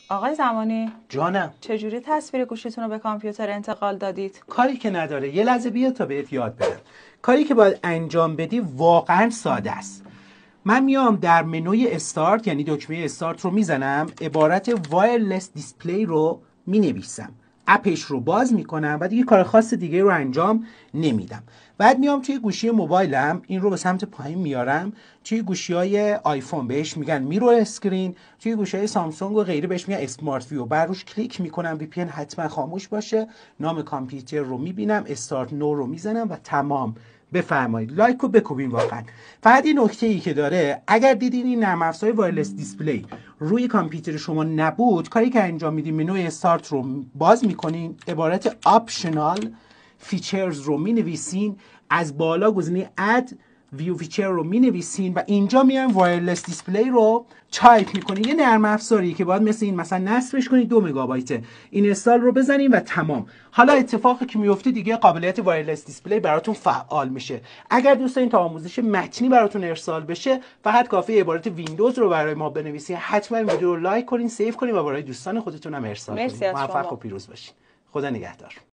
آقای زمانی، جانم. چجوری تصویر گوشیتون رو به کامپیوتر انتقال دادید؟ کاری که نداره، یه لحظه بیا تا بهت یاد بدم. کاری که باید انجام بدی واقعا ساده است. من میام در منوی استارت، یعنی دکمه استارت رو میزنم، عبارت وایرلس دیسپلی رو مینویسم، اپش رو باز میکنم و دیگه کار خاص دیگه رو انجام نمیدم. بعد میام توی گوشی موبایلم این رو به سمت پایین میارم، توی گوشی های آیفون بهش میگن میرور اسکرین، توی گوشی های سامسونگ و غیره بهش میگن اسمارت ویو. بر روش کلیک میکنم، وی پی ان حتما خاموش باشه، نام کامپیوتر رو میبینم، استارت نو رو میزنم و تمام. بفرمایید لایک رو بکوبین. واقعا فقط این نکته ای که داره، اگر دیدین این نرم افزار وایرلس دیسپلی روی کامپیوتر شما نبود، کاری که انجام میدین منوی استارت رو باز میکنین، عبارت آپشنال فیچرز رو مینویسین، از بالا گزینه اد ویو فیچر رو مینویسین و اینجا میایم وایرلس دیسپلی رو تایپ میکنین. یه نرم افزاری که باید مثل این مثلا نصبش کنید 2 مگابایت، این استال رو بزنین و تمام. حالا اتفاقی که میفته دیگه قابلیت وایرلس دیسپلی براتون فعال میشه. اگر دوست دارین تا آموزش متنی براتون ارسال بشه، فقط کافیه عبارت ویندوز رو برای ما بنویسین. حتما این ویدیو رو لایک کنین، سیو کنین و برای دوستان خودتون هم ارسال کنین. مرسی از موفق و شما. پیروز باشین. خدا نگهدار.